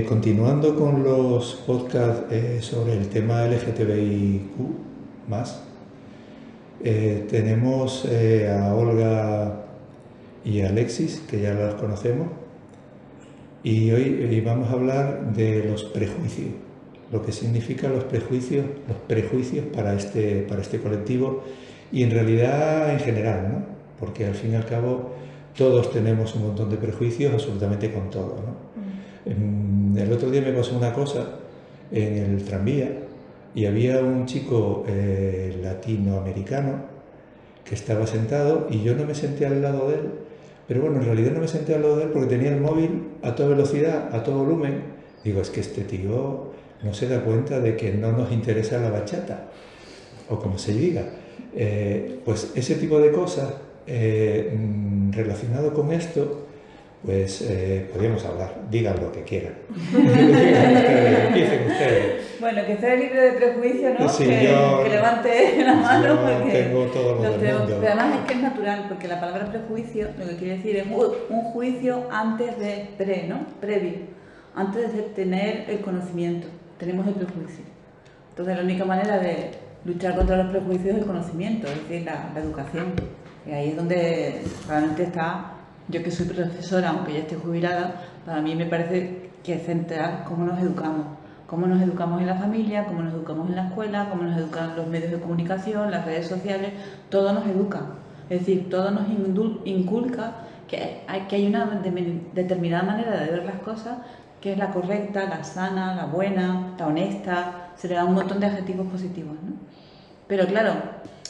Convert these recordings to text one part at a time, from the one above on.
Continuando con los podcasts sobre el tema LGTBIQ+, tenemos a Olga y a Alexis, que ya los conocemos, y hoy vamos a hablar de los prejuicios, lo que significan los prejuicios para este colectivo y en realidad en general, ¿no? Porque al fin y al cabo todos tenemos un montón de prejuicios absolutamente con todo, ¿no? El otro día me pasó una cosa en el tranvía y había un chico latinoamericano que estaba sentado y yo no me senté al lado de él, pero bueno, en realidad no me senté al lado de él porque tenía el móvil a toda velocidad, a todo volumen. Digo, es que este tío no se da cuenta de que no nos interesa la bachata, o como se diga. Pues ese tipo de cosas relacionado con esto, pues podríamos hablar, digan lo que quieran. Empiecen ustedes. Bueno, que esté libre de prejuicio, ¿no? Sí, que levante la mano yo porque tengo todo lo del mundo. pero además es que es natural, porque la palabra prejuicio lo que quiere decir es un juicio antes de previo, antes de tener el conocimiento, tenemos el prejuicio. Entonces la única manera de luchar contra los prejuicios es el conocimiento, es decir, la educación. Y ahí es donde realmente está. Yo que soy profesora, aunque ya esté jubilada, para mí me parece que es central cómo nos educamos en la familia, cómo nos educamos en la escuela, cómo nos educan los medios de comunicación, las redes sociales, todo nos educa. Es decir, todo nos inculca que hay una determinada manera de ver las cosas que es la correcta, la sana, la buena, la honesta, se le da un montón de adjetivos positivos, ¿no? Pero claro,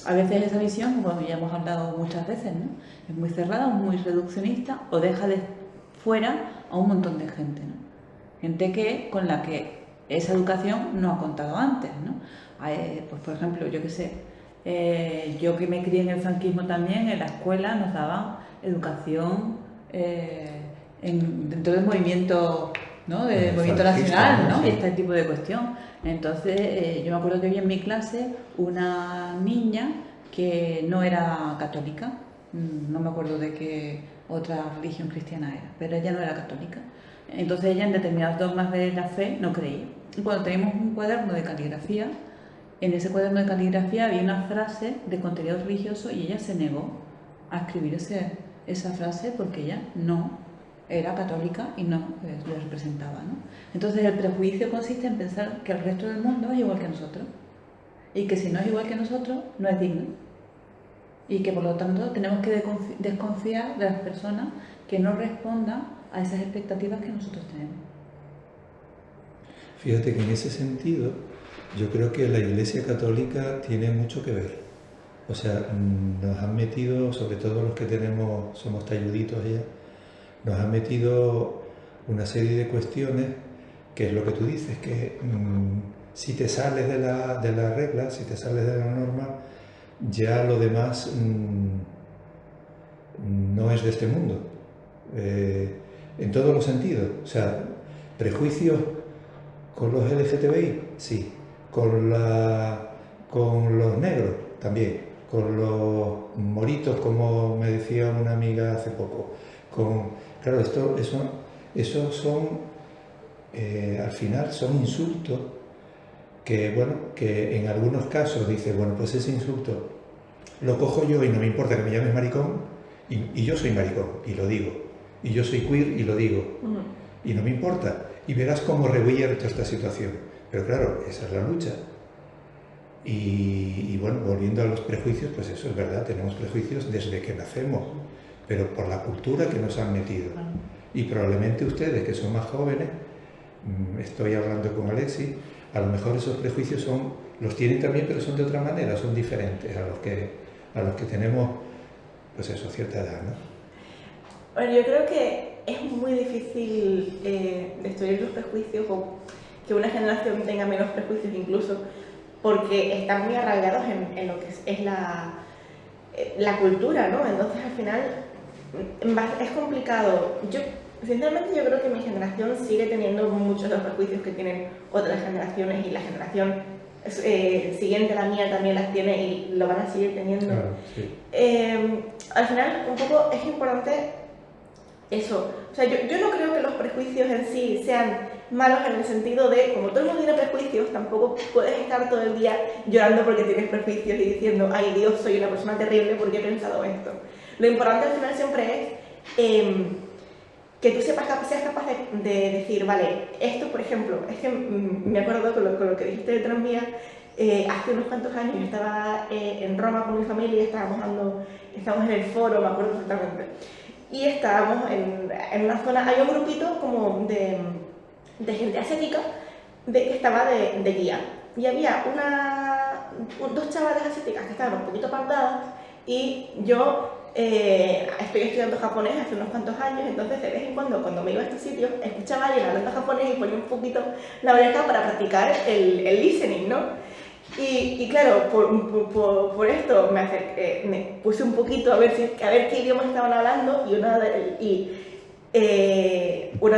a veces esa visión, como ya hemos hablado muchas veces, ¿no? Es muy cerrada, muy reduccionista o deja de fuera a un montón de gente, ¿no? Gente con la que esa educación no ha contado antes, ¿no? Pues por ejemplo, yo que sé, yo que me crié en el franquismo también, en la escuela nos daban educación dentro del movimiento, ¿no? Del movimiento nacional, ¿no? Y este tipo de cuestión. Entonces, yo me acuerdo que había en mi clase una niña que no era católica, no me acuerdo de qué otra religión cristiana era, pero ella no era católica. Entonces ella en determinados dogmas de la fe no creía. Y cuando teníamos un cuaderno de caligrafía, en ese cuaderno de caligrafía había una frase de contenido religioso y ella se negó a escribir esa frase porque ella no era católica y no le representaba, ¿no? Entonces el prejuicio consiste en pensar que el resto del mundo es igual que nosotros y que si no es igual que nosotros no es digno y que por lo tanto tenemos que desconfiar de las personas que no respondan a esas expectativas que nosotros tenemos. Fíjate que en ese sentido yo creo que la Iglesia Católica tiene mucho que ver. O sea, nos han metido, sobre todo los que somos talluditos ya, nos han metido una serie de cuestiones que es lo que tú dices, que si te sales de la regla, si te sales de la norma, ya lo demás no es de este mundo. En todos los sentidos. O sea, prejuicios con los LGTBI, sí. Con los negros, también. Con los moritos, como me decía una amiga hace poco. Claro, eso son, al final, son insultos que, bueno, que en algunos casos dice, bueno, pues ese insulto lo cojo yo y no me importa que me llames maricón, y yo soy maricón, y lo digo. Y yo soy queer y lo digo. Y no me importa. Y verás cómo revierto esta situación. Pero claro, esa es la lucha. Y bueno, volviendo a los prejuicios, pues eso es verdad, tenemos prejuicios desde que nacemos, pero por la cultura que nos han metido. Y probablemente ustedes, que son más jóvenes, estoy hablando con Alexis, a lo mejor esos prejuicios los tienen también, pero son de otra manera, son diferentes a los que tenemos, pues eso, cierta edad, ¿no? Bueno, yo creo que es muy difícil destruir los prejuicios o que una generación tenga menos prejuicios incluso, porque están muy arraigados en lo que es la cultura, ¿no? Entonces al final es complicado. Sinceramente yo creo que mi generación sigue teniendo muchos de los prejuicios que tienen otras generaciones y la generación siguiente a la mía también las tiene y lo van a seguir teniendo. Claro, sí. Al final un poco es importante eso. O sea, yo no creo que los prejuicios en sí sean malos en el sentido de, como todo el mundo tiene prejuicios, tampoco puedes estar todo el día llorando porque tienes prejuicios y diciendo, ay Dios, soy una persona terrible porque he pensado esto. Lo importante al final siempre es que tú seas capaz de decir, vale, esto por ejemplo, es que me acuerdo con lo que dijiste de tranvía, hace unos cuantos años yo estaba en Roma con mi familia, estábamos en el foro, me acuerdo perfectamente, y estábamos en una zona, había un grupito como de gente asiática que estaba de guía, y había dos chavales asiáticas que estaban un poquito apartadas, y yo estoy estudiando japonés hace unos cuantos años, entonces de vez en cuando me iba a estos sitios, escuchaba a alguien hablando japonés y ponía un poquito la oreja para practicar el listening, ¿no? Y claro, por esto me puse un poquito a ver qué idioma estaban hablando, y una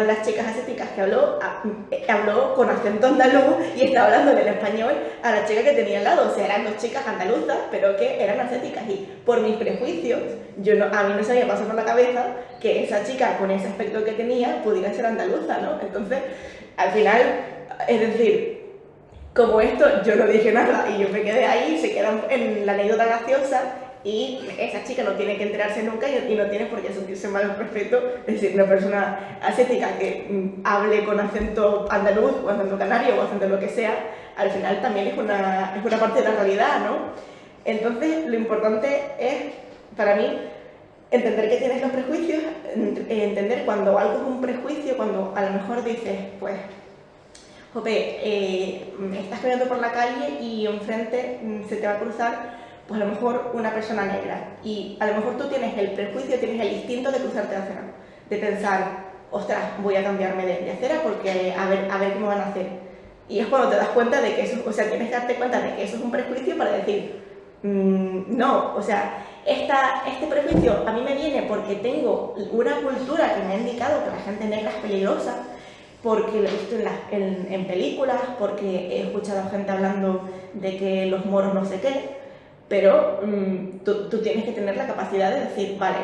de las chicas asiáticas que habló con acento andaluz y estaba hablando en español a la chica que tenía al lado. O sea, eran dos chicas andaluzas, pero que eran asiáticas, y por mis prejuicios, a mí no se me había pasado por la cabeza que esa chica con ese aspecto que tenía pudiera ser andaluza, ¿no? Entonces, al final, es decir, como esto, yo no dije nada y yo me quedé ahí, se quedan en la anécdota graciosa, y esa chica no tiene que enterarse nunca y no tiene por qué sentirse mal al respecto. Es decir, una persona asiática que hable con acento andaluz o acento canario o acento lo que sea, al final también es una parte de la realidad, ¿no? Entonces, lo importante es, para mí, entender que tienes los prejuicios, entender cuando algo es un prejuicio, cuando a lo mejor dices, pues, jope, estás caminando por la calle y enfrente se te va a cruzar, pues a lo mejor una persona negra, y a lo mejor tú tienes el prejuicio, tienes el instinto de cruzarte la acera, de pensar, ostras, voy a cambiarme de acera porque a ver qué me van a hacer. Y es cuando te das cuenta de que eso, o sea, tienes que darte cuenta de que eso es un prejuicio para decir, no, o sea, este prejuicio a mí me viene porque tengo una cultura que me ha indicado que la gente negra es peligrosa, porque lo he visto en películas, porque he escuchado a gente hablando de que los moros no sé qué, pero tú tienes que tener la capacidad de decir, vale,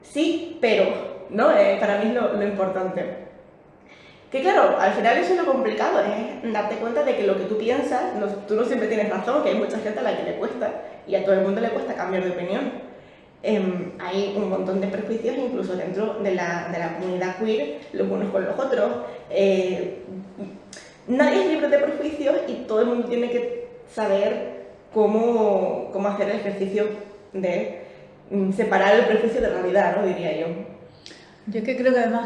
sí, pero, ¿no? Para mí es lo importante. Que claro, al final eso es lo complicado, es darte cuenta de que lo que tú piensas, tú no siempre tienes razón, que hay mucha gente a la que le cuesta, y a todo el mundo le cuesta cambiar de opinión. Hay un montón de prejuicios incluso dentro de la comunidad queer, los unos con los otros. Nadie es libre de prejuicios y todo el mundo tiene que saber cómo hacer el ejercicio de separar el prejuicio de la realidad, ¿no? Diría yo. Yo es que creo que además